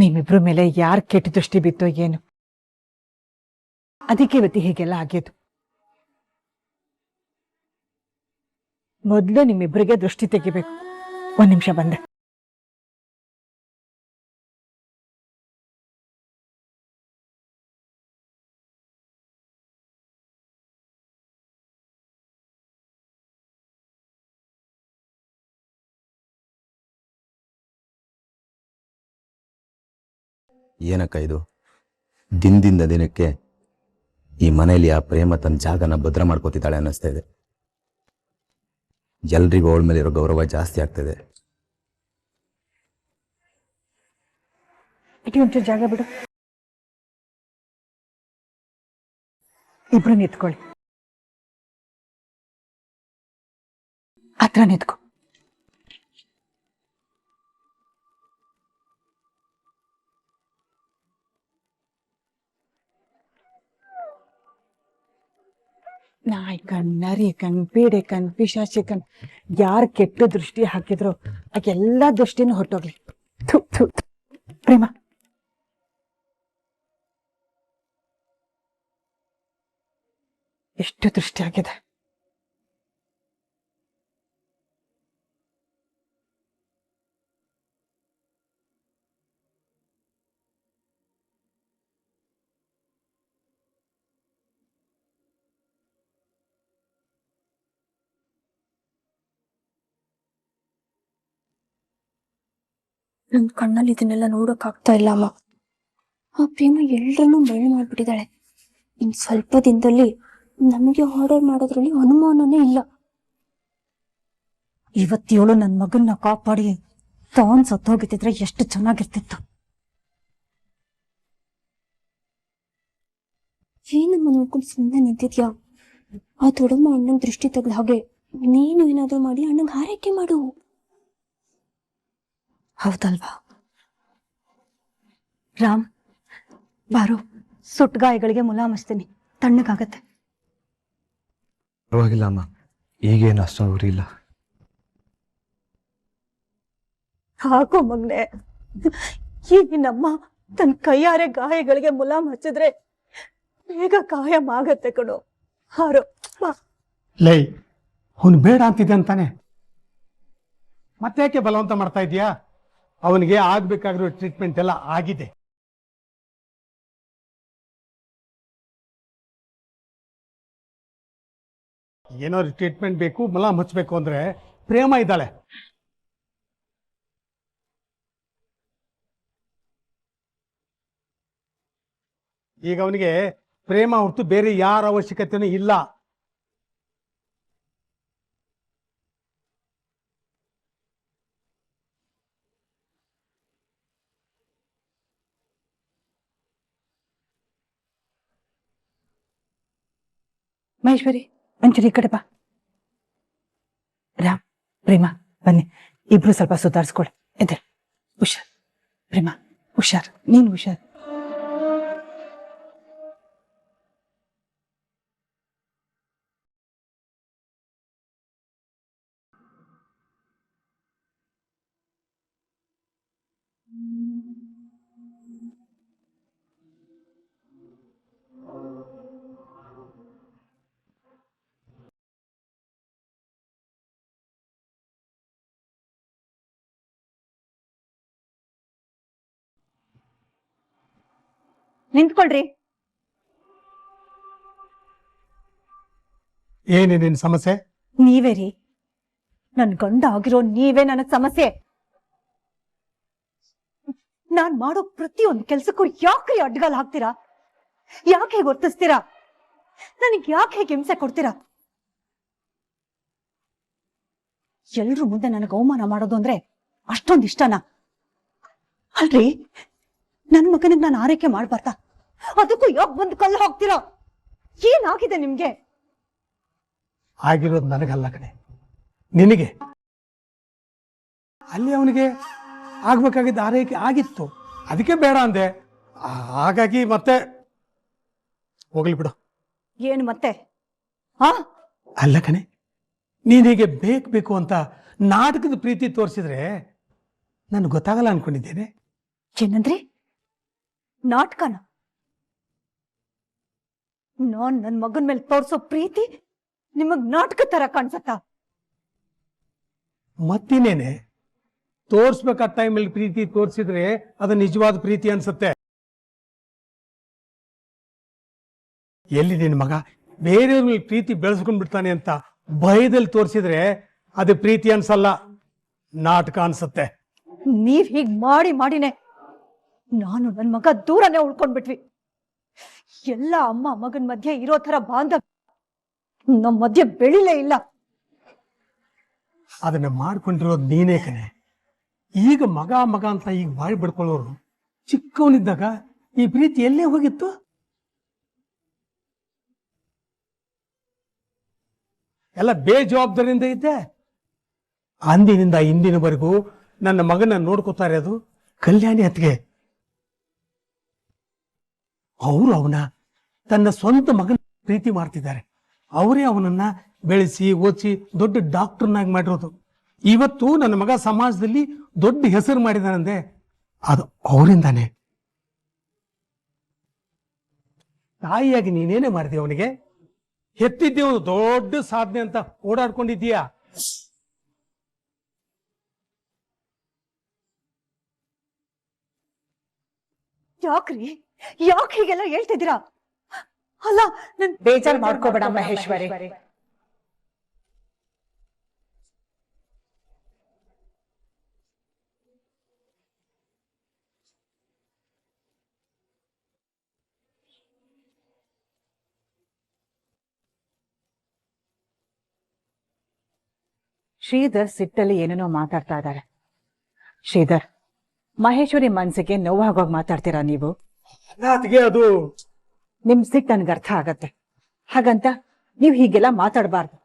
ನಿಮ್ಮಿಬ್ರ ಮೇಲೆ ಯಾರ್ ಕೆಟ್ಟ ದೃಷ್ಟಿ ಬಿತ್ತೋ ಏನು, ಅದಕ್ಕೆ ಇವತ್ತಿ ಹೀಗೆಲ್ಲ ಆಗಿದ್ದು. ಮೊದಲು ನಿಮ್ಮಿಬ್ರಿಗೆ ದೃಷ್ಟಿ ತೆಗಿಬೇಕು. ಒಂದ್ ನಿಮಿಷ ಬಂದೆ. ಏನಕ್ಕ ಇದು? ದಿನದಿಂದ ದಿನಕ್ಕೆ ಈ ಮನೆಯಲ್ಲಿ ಆ ಪ್ರೇಮ ತನ್ನ ಜಾಗನ ಭದ್ರ ಮಾಡ್ಕೋತಿದ್ದಾಳೆ ಅನ್ನಿಸ್ತಾ ಇದೆ. ಎಲ್ರಿಗೂ ಅವಳ ಮೇಲೆ ಇರೋ ಗೌರವ ಜಾಸ್ತಿ ಆಗ್ತಿದೆ. ಒಂಚೂರು ಜಾಗ ಬಿಡು. ಇಬ್ರು ನಿಂತ್ಕೊಳ್ಳಿ. ಹತ್ರ ನಿಂತ್ಕೊ. ನಾಯ್ಕಣ್, ನರಿಕಣ್, ಪೀಡೆಕಣ್, ಪಿಶಾಚಿಕಣ್, ಯಾರು ಕೆಟ್ಟ ದೃಷ್ಟಿ ಹಾಕಿದ್ರು ಆ ಎಲ್ಲಾ ದೃಷ್ಟಿನೂ ಹೊಟ್ಟೋಗ್ಲಿ. ಥು ಥು ಥು. ಪ್ರೇಮ, ಎಷ್ಟು ದೃಷ್ಟಿ ಆಗಿದೆ. ನನ್ ಕಣ್ಣಲ್ಲಿ ಇದನ್ನೆಲ್ಲ ನೋಡಕ್ ಆಗ್ತಾ ಇಲ್ಲ ಅಮ್ಮ. ಆ ಪ್ರೇಮ ಎಲ್ರನ್ನೂ ಮಳೆ ಮಾಡ್ಬಿಟ್ಟಿದ್ದಾಳೆ. ಇನ್ ಸ್ವಲ್ಪ ದಿನದಲ್ಲಿ ನಮಗೆ ಆರ್ಡರ್ ಮಾಡೋದ್ರಲ್ಲಿ ಅನುಮಾನನೇ ಇಲ್ಲ. ಇವತ್ತೇಳು ನನ್ ಮಗನ್ನ ಕಾಪಾಡಿ ತಾನ್ ಸತ್ತೋಗಿದ್ರೆ ಎಷ್ಟು ಚೆನ್ನಾಗಿರ್ತಿತ್ತು. ಏನಮ್ಮ ನೋಡ್ಕೊಂಡು ಸುಮ್ಮನೆ ನಿಂತಿದ್ಯಾ? ಆ ದೊಡ್ಡಮ್ಮ ಅಣ್ಣನ್ ದೃಷ್ಟಿ ತೆಗ್ದ ಹಾಗೆ ನೀನು ಏನಾದ್ರೂ ಮಾಡಿ ಅಣ್ಣಂಗ್ ಹಾರೈಕೆ ಮಾಡು. ಹೌದಲ್ವಾ ರಾಮ್? ಬಾರೋ, ಸುಟ್ಗಾಯಗಳಿಗೆ ಮುಲಾಮಿಸ್ತೀನಿ, ತಣ್ಣಗಾಗತ್ತೆ. ಪರವಾಗಿಲ್ಲ ಅಮ್ಮ, ಈಗೇನು ಅಷ್ಟೊಂದು ಉರಿ ಇಲ್ಲ. ಹಾಕೋ ಮಗ್ನೆ, ಈಗ ನಮ್ಮ ತನ್ನ ಕೈಯಾರೆ ಗಾಯಗಳಿಗೆ ಮುಲಾಮ್ ಹಚ್ಚಿದ್ರೆ ಬೇಗ ಕಾಯಂ ಆಗತ್ತೆ ಕಣೋ. ಹಾರೋ ಬಾ. ಲೈ, ಅವನು ಬೇಡ ಅಂತಿದ್ದೆ ಅಂತಾನೆ ಮತ್ತೆ ಯಾಕೆ ಬಲವಂತ ಮಾಡ್ತಾ ಇದೀಯಾ? ಅವನಿಗೆ ಆಗ್ಬೇಕಾಗಿರೋ ಟ್ರೀಟ್ಮೆಂಟ್ ಎಲ್ಲ ಆಗಿದೆ. ಏನಾದ್ರು ಟ್ರೀಟ್ಮೆಂಟ್ ಬೇಕು, ಮಲಾಮ್ ಹಚ್ಚಬೇಕು ಅಂದ್ರೆ ಪ್ರೇಮ ಇದ್ದಾಳೆ. ಈಗ ಅವನಿಗೆ ಪ್ರೇಮ ಹೊರತು ಬೇರೆ ಯಾರ ಅವಶ್ಯಕತೆನೂ ಇಲ್ಲ. ಮಹೇಶ್ವರಿ, ಒಂಚೂರು ಈ ಕಡೆ ಬಾ. ರಾಮ್, ಪ್ರೇಮ ಬನ್ನಿ, ಇಬ್ರು ಸ್ವಲ್ಪ ಸುಧಾರಿಸ್ಕೊಳ್ಳಿ. ಎದೆ ಹುಷಾರ್. ಪ್ರೇಮ ಹುಷಾರ್, ನೀನು ಹುಷಾರ್. ನಿಂತ್ಕೊಳ್ರಿ. ಏನೇನೇನ್ ಸಮಸ್ಯೆ? ನೀವೇ ರೀ, ನನ್ ಗಂಡ ಆಗಿರೋ ನೀವೇ ನನಗ್ ಸಮಸ್ಯೆ. ನಾನ್ ಮಾಡೋ ಪ್ರತಿಯೊಂದು ಕೆಲ್ಸಕ್ಕೂ ಯಾಕ್ರಿ ಅಡ್ಡಗಾಲ್ ಹಾಕ್ತೀರಾ? ಯಾಕೆ ಗೊತ್ತಿಸ್ತೀರಾ? ನನಗ್ ಯಾಕೆ ಹೇಗೆ ಹಿಂಸೆ ಕೊಡ್ತೀರಾ? ಎಲ್ರು ಮುಂದೆ ನನಗೆ ಅವಮಾನ ಮಾಡೋದು ಅಂದ್ರೆ ಅಷ್ಟೊಂದು ಇಷ್ಟನಾ? ಅಲ್ರಿ, ನನ್ ಮಗನಿಗೆ ನಾನು ಆರೈಕೆ ಮಾಡ್ಬಾರ್ದ? ಅದಕ್ಕೂ ಯಾಕೆ ಬಂದು ಕಲ್ಲು ಹಾಕ್ತೀರಾ? ಏನಾಗಿದೆ ನಿಮ್ಗೆ? ಆಗಿರೋದು ನನಗಲ್ಲ ಕಣೆ, ನಿನಗೆ. ಅಲ್ಲಿ ಅವನಿಗೆ ಆಗ್ಬೇಕಾಗಿದ್ದ ಆರೈಕೆ ಆಗಿತ್ತು, ಅದಕ್ಕೆ ಬೇಡ ಅಂದೆ. ಹಾಗಾಗಿ ಮತ್ತೆ ಹೋಗ್ಲಿ ಬಿಡು. ಏನು ಮತ್ತೆ? ಅಲ್ಲ ಕಣೆ, ನೀನ್ ಹೀಗೆ ಬೇಕು ಅಂತ ನಾಟಕದ ಪ್ರೀತಿ ತೋರಿಸಿದ್ರೆ ನನ್ಗೆ ಗೊತ್ತಾಗಲ್ಲ ಅನ್ಕೊಂಡಿದ್ದೇನೆ. ಏನಂದ್ರಿ? ನಾಟಕನ? ನಾನ್ ನನ್ ಮಗನ್ ಮೇಲೆ ತೋರ್ಸೋ ಪ್ರೀತಿ ನಿಮಗ್ ನಾಟಕ ತರ ಕಾಣ್ಸತ್ತ? ಮತ್ತಿನೇನೆ, ತೋರ್ಸ್ಬೇಕಾದ ಟೈಮಲ್ಲಿ ಪ್ರೀತಿ ತೋರಿಸಿದ್ರೆ ಅದು ನಿಜವಾದ ಪ್ರೀತಿ ಅನ್ಸುತ್ತೆ. ಎಲ್ಲಿ ನಿನ್ ಮಗ ಬೇರೆಯವ್ರ ಮೇಲೆ ಪ್ರೀತಿ ಬೆಳೆಸ್ಕೊಂಡ್ ಬಿಡ್ತಾನೆ ಅಂತ ಭಯದಲ್ಲಿ ತೋರಿಸಿದ್ರೆ ಅದು ಪ್ರೀತಿ ಅನ್ಸಲ್ಲ, ನಾಟಕ ಅನ್ಸುತ್ತೆ. ನೀವ್ ಹೀಗ್ ಮಾಡಿ ಮಾಡಿನೇ ನಾನು ನನ್ ಮಗ ದೂರನೇ ಉಳ್ಕೊಂಡ್ಬಿಟ್ವಿ. ಎಲ್ಲ ಅಮ್ಮ ಮಗನ್ ಮಧ್ಯೆ ಇರೋ ತರ ಬಾಂಧವ್ಯ ನಮ್ ಮಧ್ಯೆ ಬೆಳಿಲೇ ಇಲ್ಲ. ಅದನ್ನ ಮಾಡ್ಕೊಂಡಿರೋದು ನೀನೇ ಕಣೆ. ಈಗ ಮಗ ಮಗ ಅಂತ ಈಗ ಬಾಯಿ ಬಿಡ್ಕೊಳ್ಳೋರು ಚಿಕ್ಕವನಿದ್ದಾಗ ಈ ಪ್ರೀತಿ ಎಲ್ಲೇ ಹೋಗಿತ್ತು? ಎಲ್ಲ ಬೇಜವಾಬ್ದಾರಿಯಿಂದ ಇದ್ದೆ. ಅಂದಿನಿಂದ ಇಂದಿನವರೆಗೂ ನನ್ನ ಮಗನ ನೋಡ್ಕೋತಾ ಇರೋದು ಕಲ್ಯಾಣಿ ಅತ್ತಿಗೆ. ಅವರು ಅವನ ತನ್ನ ಸ್ವಂತ ಮಗನ ಪ್ರೀತಿ ಮಾಡ್ತಿದ್ದಾರೆ. ಅವರೇ ಅವನನ್ನ ಬೆಳೆಸಿ ಓದಿಸಿ ದೊಡ್ಡ ಡಾಕ್ಟರ್ನಾಗಿ ಮಾಡಿರೋದು. ಇವತ್ತು ನನ್ನ ಮಗ ಸಮಾಜದಲ್ಲಿ ದೊಡ್ಡ ಹೆಸರು ಮಾಡಿದಾನಂದೆ ಅದು ಅವರಿಂದಾನೆ. ತಾಯಿಯಾಗಿ ನೀನೇನೇ ಮಾಡಿದೆ ಅವನಿಗೆ? ಹೆತ್ತಿದ್ದೆ ಒಂದು ದೊಡ್ಡ ಸಾಧನೆ ಅಂತ ಓಡಾಡ್ಕೊಂಡಿದ್ದೀಯಾ? ಯಾಕ್ರಿ, ಯಾಕೆ ಹೀಗೆಲ್ಲ ಹೇಳ್ತಿದ್ದೀರಾ? ಅಲ್ಲ, ನನ್ ಬೇಜಾರು ಮಾಡ್ಕೋಬೇಡ ಮಹೇಶ್ವರಿ. ಶ್ರೀಧರ್ ಸಿಟ್ಟಲ್ಲಿ ಏನೇನೋ ಮಾತಾಡ್ತಾ ಇದ್ದಾರೆ. ಶ್ರೀಧರ್, ಮಹೇಶ್ವರಿ ಮನ್ಸಿಗೆ ನೋವಾಗೋಗಿ ಮಾತಾಡ್ತೀರಾ ನೀವು? ಅದಕ್ಕೆ ಅದು ನಿಮ್ ಸಿಟ್ಟು ನನ್ಗೆ ಅರ್ಥ ಆಗತ್ತೆ. ಹಾಗಂತ ನೀವ್ ಹೀಗೆಲ್ಲ ಮಾತಾಡಬಾರ್ದು.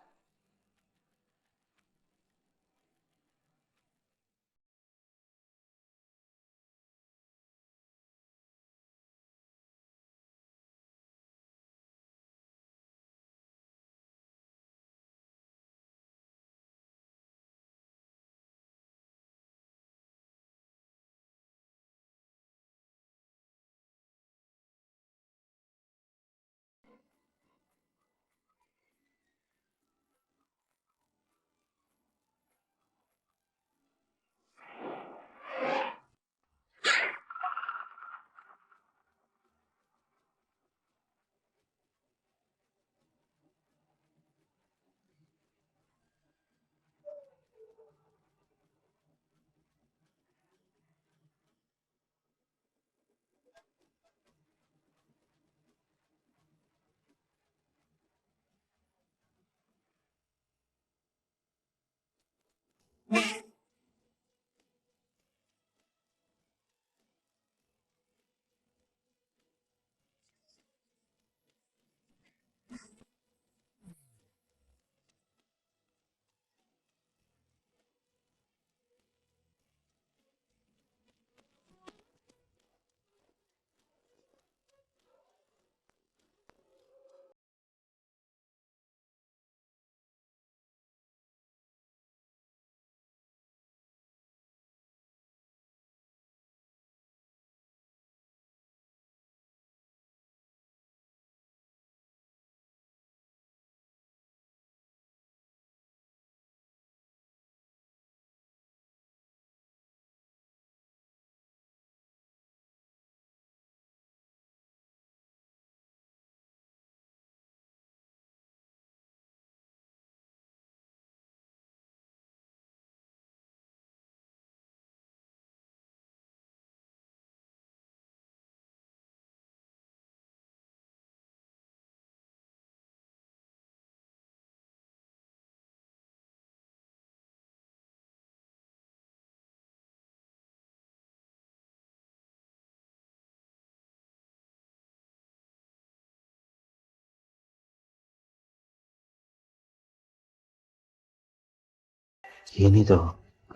ಏನಿದು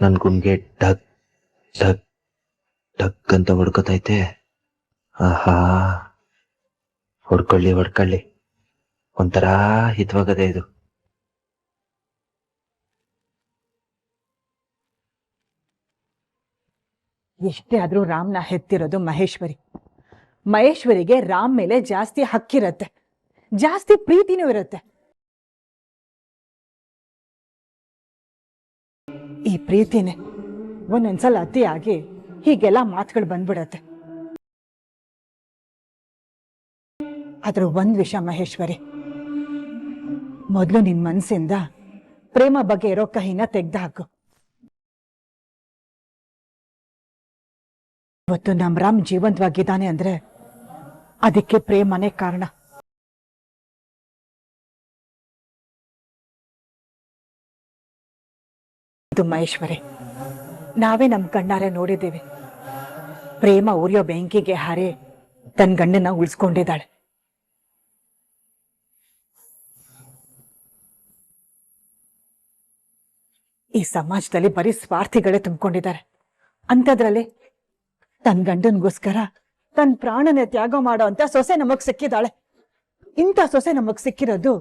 ನನ್ ಗುಂಡ್ಗೆ ಡಗ್ ಡಗ್ ಡಗ್ ಅಂತ ಹೊಡ್ಕೊತೈತೆ. ಆಹಾ, ಹೊಡ್ಕೊಳ್ಳಿ ಒಂಥರ ಹಿತವಾಗದೆ ಇದು. ಎಷ್ಟೇ ಆದ್ರೂ ರಾಮ್ನ ಹೆತ್ತಿರೋದು ಮಹೇಶ್ವರಿ. ಮಹೇಶ್ವರಿಗೆ ರಾಮ್ ಮೇಲೆ ಜಾಸ್ತಿ ಹಕ್ಕಿರತ್ತೆ, ಜಾಸ್ತಿ ಪ್ರೀತಿನೂ ಇರುತ್ತೆ. ಈ ಪ್ರೀತಿನೇ ಒಂದೊಂದ್ಸಲ ಅತಿಯಾಗಿ ಹೀಗೆಲ್ಲ ಮಾತುಗಳು ಬಂದ್ಬಿಡತ್ತೆ. ಆದ್ರೆ ಒಂದ್ ವಿಷಯ ಮಹೇಶ್ವರಿ, ಮೊದಲು ನಿನ್ ಮನ್ಸಿಂದ ಪ್ರೇಮ ಬಗ್ಗೆ ಇರೋ ಕಹಿನ ತೆಗ್ದು ಹಾಕು. ಇವತ್ತು ನಮ್ ರಾಮ್ ಜೀವಂತವಾಗಿದ್ದಾನೆ ಅಂದ್ರೆ ಅದಕ್ಕೆ ಪ್ರೇಮನೇ ಕಾರಣ. ಇದು ಮಹೇಶ್ವರಿ, ನಾವೇ ನಮ್ ಕಣ್ಣಾರೆ ನೋಡಿದ್ದೀವಿ. ಪ್ರೇಮ ಉರಿಯೋ ಬೆಂಕಿಗೆ ಹಾರಿ ತನ್ನ ಗಂಡನ ಉಳಿಸ್ಕೊಂಡಿದ್ದಾಳೆ. ಈ ಸಮಾಜದಲ್ಲಿ ಬರೀ ಸ್ವಾರ್ಥಿಗಳೇ ತುಂಬಿಕೊಂಡಿದ್ದಾರೆ. ಅಂಥದ್ರಲ್ಲಿ ತನ್ನ ಗಂಡನ್ಗೋಸ್ಕರ ತನ್ನ ಪ್ರಾಣನೇ ತ್ಯಾಗ ಮಾಡೋ ಅಂತ ಸೊಸೆ ನಮಗ್ ಸಿಕ್ಕಿದಾಳೆ. ಇಂಥ ಸೊಸೆ ನಮಗ್ ಸಿಕ್ಕಿರೋದು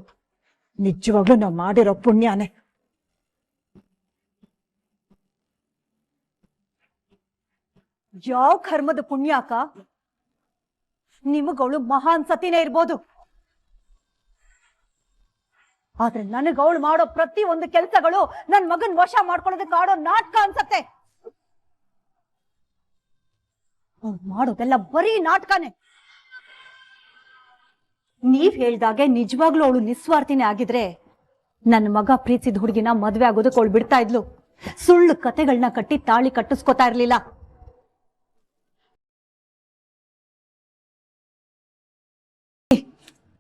ನಿಜವಾಗ್ಲೂ ನಾವು ಮಾಡಿರೋ ಪುಣ್ಯನೇ. ಯಾವ ಕರ್ಮದ ಪುಣ್ಯಾಕ? ನಿಮಗವಳು ಮಹಾನ್ ಸತಿನೇ ಇರ್ಬೋದು, ಆದ್ರೆ ನನಗವಳು ಮಾಡೋ ಪ್ರತಿ ಒಂದು ಕೆಲ್ಸಗಳು ನನ್ ಮಗನ್ ವಶ ಮಾಡ್ಕೊಳ್ಳೋದಕ್ಕೆ ಆಡೋ ನಾಟಕ ಅನ್ಸತ್ತೆ. ಅವ್ಳು ಮಾಡೋದೆಲ್ಲ ಬರೀ ನಾಟಕನೇ. ನೀವ್ ಹೇಳ್ದಾಗೆ ನಿಜವಾಗ್ಲೂ ಅವಳು ನಿಸ್ವಾರ್ಥಿನೇ ಆಗಿದ್ರೆ ನನ್ನ ಮಗ ಪ್ರೀತಿಸಿದ ಹುಡುಗಿನ ಮದ್ವೆ ಆಗೋದಕ್ಕೆ ಅವಳು ಬಿಡ್ತಾ ಇದ್ಲು. ಸುಳ್ಳು ಕತೆಗಳನ್ನ ಕಟ್ಟಿ ತಾಳಿ ಕಟ್ಟಿಸ್ಕೊತಾ ಇರ್ಲಿಲ್ಲ.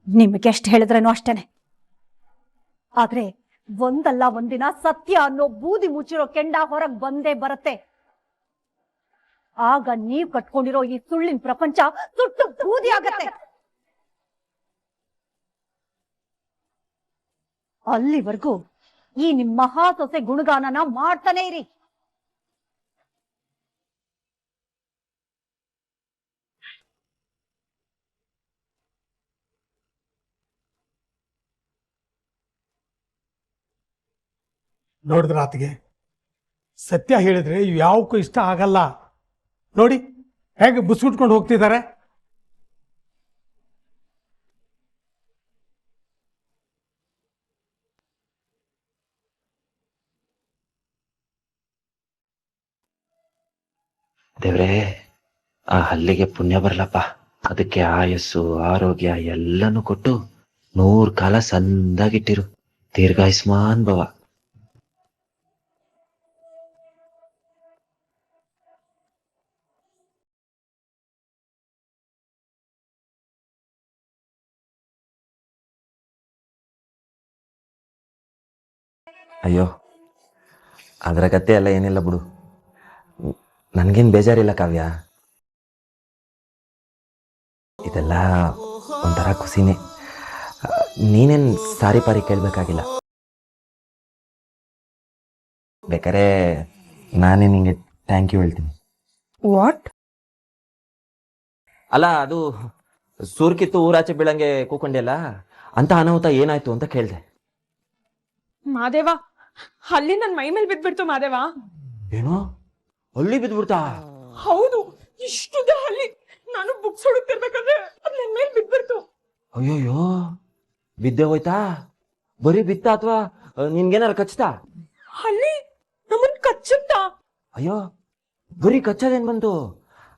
ನಿಮಗೆ ಎಷ್ಟು ಹೇಳಿದ್ರೇನೋ ಅಷ್ಟೇನೆ. ಆದ್ರೆ ಒಂದಲ್ಲ ಒಂದಿನ ಸತ್ಯ ಅನ್ನೋ ಬೂದಿ ಮುಚ್ಚಿರೋ ಕೆಂಡ ಹೊರಗ್ ಬಂದೇ ಬರುತ್ತೆ. ಆಗ ನೀವ್ ಕಟ್ಕೊಂಡಿರೋ ಈ ಸುಳ್ಳಿನ ಪ್ರಪಂಚ ಸುಟ್ಟು ಬೂದಿ ಆಗತ್ತೆ. ಅಲ್ಲಿವರೆಗೂ ಈ ನಿಮ್ ಮಹಾ ಸೊಸೆ ಗುಣಗಾನನ ಮಾಡ್ತಾನೆ ಇರಿ. ನೋಡಿದ್ರ ಆತಗೆ ಸತ್ಯ ಹೇಳಿದ್ರೆ ಯಾವಕ್ಕೂ ಇಷ್ಟ ಆಗಲ್ಲ. ನೋಡಿ ಹೇಗೆ ಬುಸ್ಬಿಟ್ಕೊಂಡು ಹೋಗ್ತಿದ್ದಾರೆ. ದೇವ್ರೇ, ಆ ಹಲ್ಲಿಗೆ ಪುಣ್ಯ ಬರ್ಲಪ್ಪ. ಅದಕ್ಕೆ ಆಯಸ್ಸು ಆರೋಗ್ಯ ಎಲ್ಲನೂ ಕೊಟ್ಟು 100 ಕಾಲ ಸಂದಾಗಿಟ್ಟಿರು. ದೀರ್ಘಾಯುಷ್ಮಾನ್ ಭವ. ಅಯ್ಯೋ, ಅದರ ಕತೆ ಎಲ್ಲ ಏನಿಲ್ಲ ಬಿಡು. ನನ್ಗೇನು ಬೇಜಾರಿಲ್ಲ ಕಾವ್ಯ. ಇದೆಲ್ಲ ಒಂಥರ ಖುಷಿನೇ. ನೀನೇನು ಸಾರಿ ಪಾರಿ ಕೇಳಬೇಕಾಗಿಲ್ಲ. ಬೇಕಾರೆ ನಾನೇ ನಿಂಗೆ ಥ್ಯಾಂಕ್ ಯು ಹೇಳ್ತೀನಿ. ವಾಟ್? ಅಲ್ಲ, ಅದು ಸೂರ್ಕಿತ್ತು ಊರಾಚೆ ಬೀಳಂಗೆ ಕೂಕೊಂಡಿಲ್ಲ ಅಂತ ಅನಾಹುತ ಏನಾಯ್ತು ಅಂತ ಕೇಳಿದೆ. ಮಾದೇವ, ಹಲ್ಲಿ ನನ್ ಮೈ ಮೇಲೆ ಬಿದ್ಬಿಡ್ತು ಮಾದೇವ. ಏನೋ ಹಳ್ಳಿ ಬಿದ್ಬಿಡ್ತಾ? ಹೌದು, ಇಷ್ಟುದ ಹಲ್ಲಿ. ನಾನು ಬುಕ್ಸ್ ಹುಡುಕ್ತಿರ್ಬೇಕಾದ್ರೆ ಅದ್ ನನ್ ಮೇಲೆ ಬಿದ್ಬಿಡ್ತು. ಅಯ್ಯೋಯ್ಯೋ, ಬಿದ್ದೆ ಹೋಯ್ತಾ? ಬರೀ ಬಿತ್ತಾ ಅಥವಾ ನಿನ್ಗೇನಾರು ಕಚ್ತಾ? ಹಲ್ಲಿ ನಮ್ಮನ್ ಕಚ್ಚುತ್ತಾ? ಅಯ್ಯೋ, ಬರೀ ಕಚ್ಚೋದೇನ್ ಬಂತು?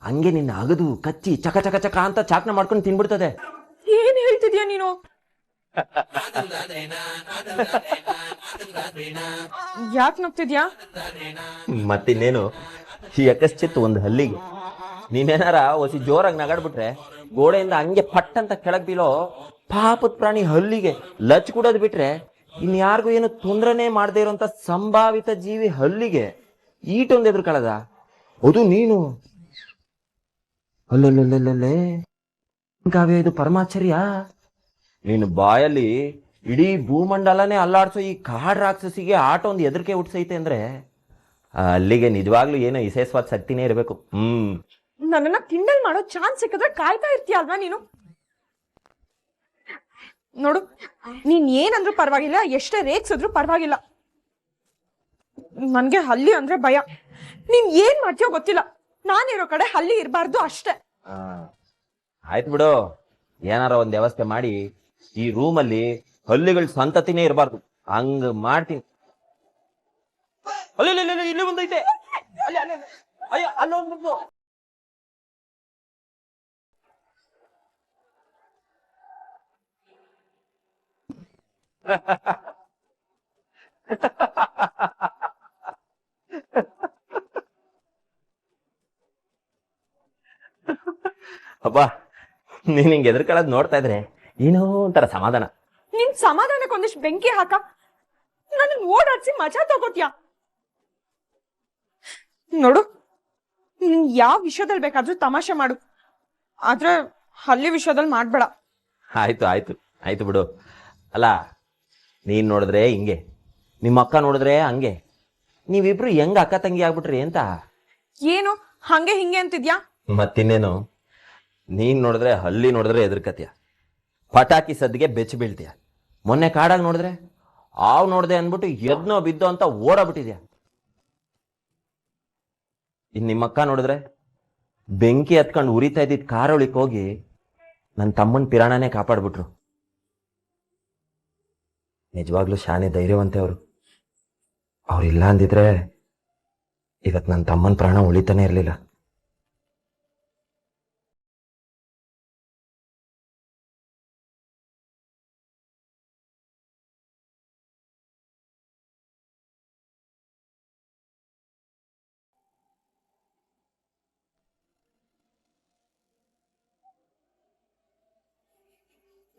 ಹಂಗೆ ನಿನ್ನ ಅಗದು ಕಚ್ಚಿ ಚಕ ಚಕ ಚಕ ಅಂತ ಚಾಕ್ನ ಮಾಡ್ಕೊಂಡು ತಿನ್ಬಿಡ್ತದೆ. ಏನ್ ಹೇಳ್ತಿದ್ಯಾ ನೀನು? ಯಾಕೆ ನಗ್ತಿದ್ಯಾ? ಮತ್ತಿನ್ನೇನು, ಯಕಶ್ಚಿತ್ ಒಂದು ಹಲ್ಲಿಗೆ ನೀನೇನಾರ ಹೊಸಿ ಜೋರಾಗಿ ನಗಾಡ್ಬಿಟ್ರೆ ಗೋಡೆಯಿಂದ ಹಂಗೆ ಪಟ್ ಅಂತ ಕೆಳಗ್ ಬೀಳೋ ಪಾಪದ ಪ್ರಾಣಿ ಹಲ್ಲಿಗೆ ಲಚ್ ಕೊಡೋದು ಬಿಟ್ರೆ ಇನ್ಯಾರಿಗೂ ಏನು ತೊಂದರೆನೇ ಮಾಡದೇ ಇರೋಂಥ ಸಂಭಾವಿತ ಜೀವಿ ಹಲ್ಲಿಗೆ ಈಟೊಂದು ಎದುರ್ಕೊಳ್ಳೋದ? ಅದು ನೀನು ಅಲ್ಲಲ್ಲೇ ಕಾವ್ಯ, ಇದು ಪರಮಾಶ್ಚರ್ಯ. ನೀನು ಬಾಯಲ್ಲಿ ಇಡೀ ಭೂಮಂಡಲನೇ ಅಲ್ಲಾಡ್ಸೋ ಈ ಕಾಡ್ ರಾಕ್ಷಸಿಗೆ ಆಟ ಒಂದು ಎದರಿಕೆ ಹುಟ್ಸೈತೆ ಅಂದ್ರೆ ಅಲ್ಲಿಗೆ ನಿಜವಾಗ್ಲೂ ಏನೋ ವಿಶೇಷವಾದ ಶಕ್ತಿನೇ ಇರಬೇಕು. ನನ್ನನ್ನ ಕಿಂಡಲ್ ಮಾಡೋ ಚಾನ್ಸ್ ಸಿಕ್ಕಿದ್ರೆ ಕಾಯ್ತಾ ಇರ್ತೀಯ ಅಲ್ವಾ ನೀನು? ನೋಡು, ನೀನ್ ಏನಂದ್ರೂ ಪರವಾಗಿಲ್ಲ, ಎಷ್ಟೇ ರೇಗ್ಸಿದ್ರು ಪರವಾಗಿಲ್ಲ, ನನ್ಗೆ ಹಲ್ಲಿ ಅಂದ್ರೆ ಭಯ. ನೀನ್ ಏನ್ ಮಾಡ್ತೀಯೋ ಗೊತ್ತಿಲ್ಲ. ನಾನಿರೋ ಕಡೆ ಹಲ್ಲಿ ಇರಬಾರ್ದು ಅಷ್ಟೇ. ಆಯ್ತು ಬಿಡು, ಏನಾರ ಒಂದ್ ವ್ಯವಸ್ಥೆ ಮಾಡಿ ಈ ರೂಮಲ್ಲಿ ಹಲ್ಲಿಗಳ ಸಂತತಿನೇ ಇರಬಾರ್ದು, ಹಂಗ ಮಾಡ್ತೀನಿ. ಅಲ್ಲಿ ಅಲ್ಲಿ, ಅಲ್ಲಿ, ಇಲ್ಲಿ ಒಂದೈತೆ, ಅಲ್ಲಿ ಅಲ್ಲಿ, ಅಯ್ಯ ಅಲ್ಲೊಂದು. ಅಬ್ಬಾ, ನೀನ್ ಹಿಂಗೆ ಎದುರ್ಕೊಳ್ಳೋದ್ ನೋಡ್ತಾ ಇದ್ರೆ ಏನೋ ಒಂಥರ ಸಮಾಧಾನ. ನಿನ್ ಸಮಾಧಾನಕ್ಕೆ ಒಂದಿಷ್ಟು ಬೆಂಕಿ ಹಾಕ, ನನ್ನ ಓಡಾಡ್ಸಿ ಮಜಾ ತಗೋತ್ಯಾ. ನೋಡು, ನೀನ್ ಯಾವ ವಿಷಯದಲ್ಲಿ ಬೇಕಾದ್ರೂ ತಮಾಷೆ ಮಾಡು, ಆದ್ರೆ ಹಲ್ಲಿ ವಿಷಯದಲ್ಲಿ ಮಾಡ್ಬೇಡ. ಆಯ್ತು ಆಯ್ತು ಆಯ್ತು ಬಿಡು. ಅಲ್ಲ, ನೀನ್ ನೋಡಿದ್ರೆ ಹಿಂಗೆ, ನಿಮ್ಮ ಅಕ್ಕ ನೋಡಿದ್ರೆ ಹಂಗೆ, ನೀವಿಬ್ರು ಹೆಂಗ್ ಅಕ್ಕ ತಂಗಿ ಆಗ್ಬಿಟ್ರಿ ಅಂತ. ಏನು ಹಂಗೆ ಹಿಂಗೆ ಅಂತಿದ್ಯಾ? ಮತ್ತಿನ್ನೇನು, ನೀನ್ ನೋಡಿದ್ರೆ ಹಲ್ಲಿ ನೋಡಿದ್ರೆ ಎದುರ್ಕತ್ಯ, ಪಟಾಕಿ ಸದ್ದಿಗೆ ಬೆಚ್ಚ ಬೀಳ್ತೀಯ. ಮೊನ್ನೆ ಕಾಡಾಗ ನೋಡಿದ್ರೆ ಆವ್ ನೋಡ್ದೆ ಅನ್ಬಿಟ್ಟು ಎದ್ನೋ ಬಿದ್ದೋ ಅಂತ ಓಡಾಬಿಟ್ಟಿದ್ಯಾ. ಇನ್ ನಿಮ್ಮಕ್ಕ ನೋಡಿದ್ರೆ ಬೆಂಕಿ ಹತ್ಕೊಂಡು ಉರಿತಾ ಇದ್ದಿದ್ ಕಾರೊಳಿಕ್ ಹೋಗಿ ನನ್ನ ತಮ್ಮನ್ ಪಿರಾಣನೇ ಕಾಪಾಡ್ಬಿಟ್ರು. ನಿಜವಾಗ್ಲೂ ಶಾನೆ ಧೈರ್ಯವಂತೆ ಅವರು. ಅವ್ರಿಲ್ಲ ಅಂದಿದ್ರೆ ಇವತ್ ನನ್ನ ತಮ್ಮನ್ ಪ್ರಾಣ ಉಳಿತಾನೆ ಇರ್ಲಿಲ್ಲ.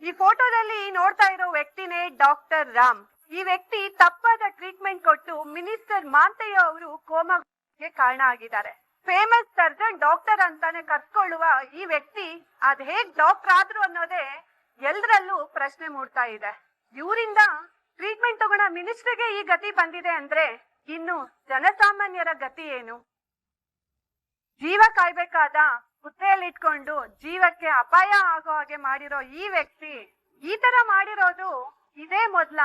ಈ ಫೋಟೋದಲ್ಲಿ ನೋಡ್ತಾ ಇರೋ ವ್ಯಕ್ತಿನೇ ಡಾಕ್ಟರ್ ರಾಮ್. ಈ ವ್ಯಕ್ತಿ ತಪ್ಪಾದ ಟ್ರೀಟ್ಮೆಂಟ್ ಕೊಟ್ಟು ಮಿನಿಸ್ಟರ್ ಮಾಂತಯ್ಯ ಅವರು ಕೋಮಾಗೆ ಕಾರಣ ಆಗಿದ್ದಾರೆ. ಫೇಮಸ್ ಸರ್ಜನ್ ಡಾಕ್ಟರ್ ಅಂತಾನೆ ಕರ್ಕೊಳ್ಳುವ ಈ ವ್ಯಕ್ತಿ ಅದ್ ಹೇಗ್ ಡಾಕ್ಟರ್ ಆದ್ರು ಅನ್ನೋದೇ ಎಲ್ರಲ್ಲೂ ಪ್ರಶ್ನೆ ಮೂಡ್ತಾ ಇದೆ. ಇವರಿಂದ ಟ್ರೀಟ್ಮೆಂಟ್ ತಗೊಂಡ ಮಿನಿಸ್ಟರ್ಗೆ ಈ ಗತಿ ಬಂದಿದೆ ಅಂದ್ರೆ ಇನ್ನು ಜನಸಾಮಾನ್ಯರ ಗತಿ ಏನು? ಜೀವ ಕಾಯ್ಬೇಕಾದ ಕುತ್ರೆಯಲ್ಲಿಟ್ಕೊಂಡು ಜೀವಕ್ಕೆ ಅಪಾಯ ಆಗೋ ಹಾಗೆ ಮಾಡಿರೋ ಈ ವ್ಯಕ್ತಿ ಈ ತರ ಮಾಡಿರೋದು ಇದೇ ಮೊದ್ಲ?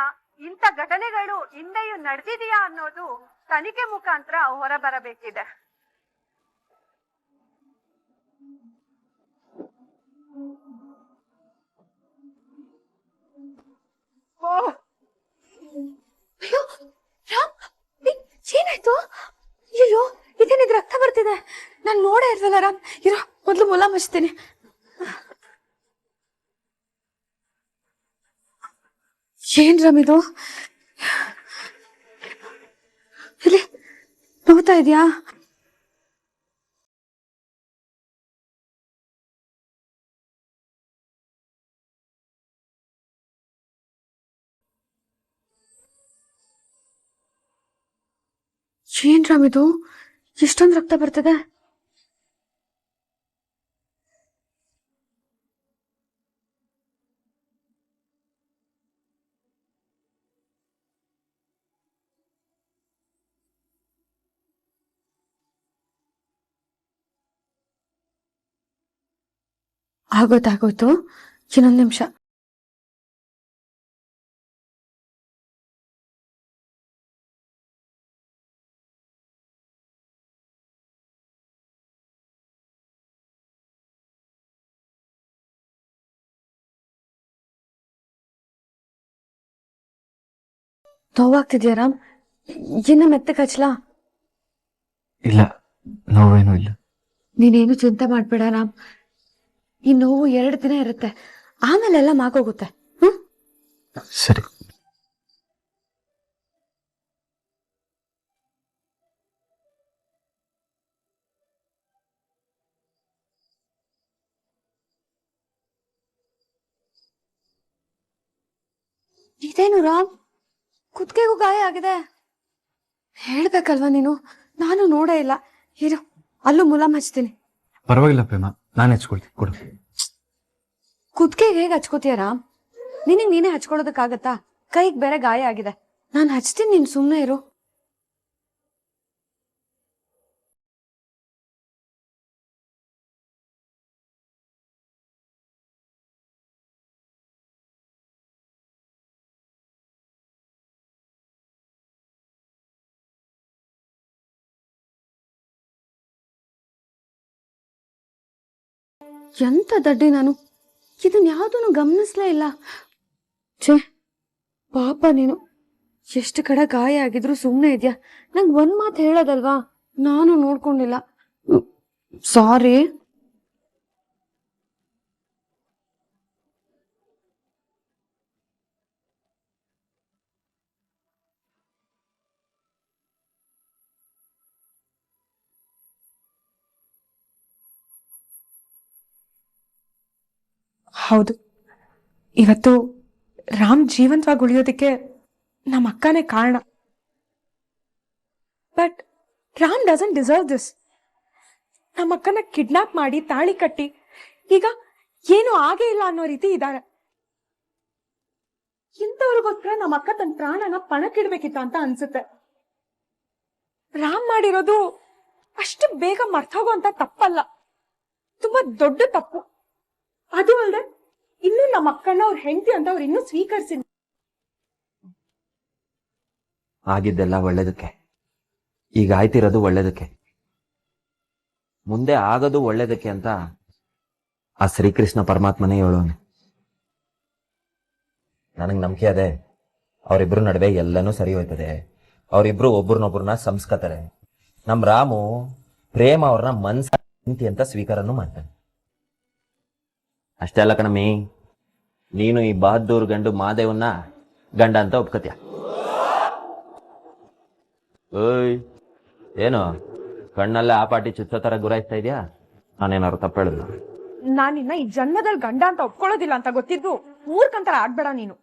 ಇಂಥ ಘಟನೆಗಳು ಹಿಂದೆಯೂ ನಡೆದಿದೆಯಾ ಅನ್ನೋದು ತನಿಖೆ ಮುಖಾಂತರ ಹೊರಬರಬೇಕಿದೆ. ಅಯ್ಯೋ ರಾಮ್, ಏನಾಯ್ತು? ಅಯ್ಯೋ, ಇದೇನಿದ್ ರಕ್ತ ಬರ್ತಿದೆ. ನಾನ್ ನೋಡೇ ಇಲ್ವಲ್ಲ ರಾಮ್. ಇರೋ, ಮೊದ್ಲು ಮುಲ ಮುಚ್ತೀನಿ. ಏನ್ ರಾಮ್ ಇದು? ಇಲ್ಲಿ ನೋಡ್ತಾ ಇದ್ಯಾ? ಏನ್ ರಾಮ್ ಇದು? ಎಷ್ಟೊಂದು ರಕ್ತ ಬರ್ತದೆ. ಆಗೋಯ್ತು, ಇನ್ನೊಂದು ನಿಮಿಷ. ನೋವಾಗ್ತಿದ್ಯಾ ರಾಮ್? ಇನ್ನು ಮೆತ್ತಗೆ ಹಚ್ಲಾ? ಇಲ್ಲ, ನೋವೇನೂ ಇಲ್ಲ. ನೀನೇನು ಚಿಂತೆ ಮಾಡ್ಬೇಡ ರಾಮ್. ಈ ನೋವು 2 ದಿನ ಇರುತ್ತೆ, ಆಮೇಲೆ ಎಲ್ಲ ಮಾಗೋಗುತ್ತೆ. ಸರಿ. ಇದೇನು ರಾಮ್, ಕುತ್ತಿಗೆಗೂ ಗಾಯ ಆಗಿದೆ. ಹೇಳ್ಬೇಕಲ್ವಾ ನೀನು? ನಾನು ನೋಡೇ ಇಲ್ಲ. ಇರು, ಅಲ್ಲೂ ಮುಲಾಮ್ ಹಚ್ತೀನಿ. ಪರವಾಗಿಲ್ಲ ಪ್ರೇಮ, ನಾನು ಹೆಚ್ಕೊಳ್ತೀನಿ, ಕೊಡು. ಕುತ್ತಿಗೆಗೆ ಹೇಗೆ ಹಚ್ಕೋತೀಯ ರಾಮ್? ನೀನೇ ಹಚ್ಕೊಳ್ಳೋದಕ್ಕಾಗತ್ತಾ? ಕೈಗೆ ಬೇರೆ ಗಾಯ ಆಗಿದೆ. ನಾನು ಹಚ್ತೀನಿ, ನೀನ್ ಸುಮ್ನೆ ಇರು. ಎಂತ ದಡ್ಡಿ ನಾನು, ಇದನ್ ಯಾವ್ದೂ ಗಮನಿಸ್ಲೇ ಇಲ್ಲ. ಛೇ ಪಾಪ ನೀನು, ಎಷ್ಟು ಕಡೆ ಗಾಯ ಆಗಿದ್ರು ಸುಮ್ಮನೆ ಇದ್ಯಾ. ನಂಗೆ ಒಂದ್ ಮಾತು ಹೇಳೋದಲ್ವಾ, ನಾನು ನೋಡ್ಕೊಂಡಿಲ್ಲ. ಸಾರಿ. ಹೌದು, ಇವತ್ತು ರಾಮ್ ಜೀವಂತವಾಗಿ ಉಳಿಯೋದಕ್ಕೆ ನಮ್ಮ ಅಕ್ಕನೇ ಕಾರಣ. But Ram doesn't deserve this. ನಮ್ಮ ಅಕ್ಕನ ಕಿಡ್ನಾಪ್ ಮಾಡಿ ತಾಳಿ ಕಟ್ಟಿ ಈಗ ಏನು ಆಗೇ ಇಲ್ಲ ಅನ್ನೋ ರೀತಿ ಇದ್ದಾರೆ. ಇಂಥವ್ರಿಗೋಸ್ಕರ ನಮ್ಮ ಅಕ್ಕ ತನ್ನ ಪ್ರಾಣನ ಪಣಕ್ಕಿಡ್ಬೇಕಿತ್ತ ಅಂತ ಅನ್ಸುತ್ತೆ. ರಾಮ್ ಮಾಡಿರೋದು ಅಷ್ಟು ಬೇಗ ಮರ್ತೋಗುವಂತ ತಪ್ಪಲ್ಲ, ತುಂಬಾ ದೊಡ್ಡ ತಪ್ಪು. ಅದು ಅಲ್ಲದೆ ಇನ್ನು ನಮ್ಮ ಅಕ್ಕನ ಅವ್ರ ಹೆಂಡತಿ ಅಂತ ಅವ್ರು ಇನ್ನೂ ಸ್ವೀಕರಿಸಿ. ಆಗಿದ್ದೆಲ್ಲ ಒಳ್ಳೇದಕ್ಕೆ, ಈಗ ಆಯ್ತಿರೋದು ಒಳ್ಳೇದಕ್ಕೆ, ಮುಂದೆ ಆಗೋದು ಒಳ್ಳೇದಕ್ಕೆ ಅಂತ ಆ ಶ್ರೀಕೃಷ್ಣ ಪರಮಾತ್ಮನೇ ಹೇಳೋನೆ. ನನಗೆ ನಂಬಿಕೆ ಅದೇ, ಅವರಿಬ್ರು ನಡುವೆ ಎಲ್ಲನೂ ಸರಿ ಹೋಯ್ತದೆ. ಅವರಿಬ್ರು ಒಬ್ರನ್ನೊಬ್ರನ್ನ ಸಂಸ್ಕತಾರೆ. ನಮ್ ರಾಮು ಪ್ರೇಮ ಅವ್ರನ್ನ ಮನ್ಸ ಹೆಂಡತಿ ಅಂತ ಸ್ವೀಕಾರನೂ ಮಾಡ್ತಾನೆ. ಅಷ್ಟೇ ಅಲ್ಲ ಕಣಮ್ಮಿ, ನೀನು ಈ ಬಹದ್ದೂರ್ ಗಂಡು ಮಾದೇವನ್ನ ಗಂಡ ಅಂತ ಒಪ್ಕತ್ಯ. ಓಯ್, ಏನು ಕಣ್ಣಲ್ಲೇ ಆ ಪಾಟಿ ಚುಚ್ಚೋ ತರ ಗುರಾಯಿಸ್ತಾ ಇದೆಯಾ? ನಾನೇನಾದ್ರು ತಪ್ಪು ಹೇಳಿದ್ರು? ನಾನಿನ್ನ ಈ ಜನ್ಮದಲ್ಲಿ ಗಂಡ ಅಂತ ಒಪ್ಕೊಳ್ಳೋದಿಲ್ಲ ಅಂತ ಗೊತ್ತಿದ್ದು ಮೂರ್ಖಂತರ ಆಡ್ಬೇಡ ನೀನು.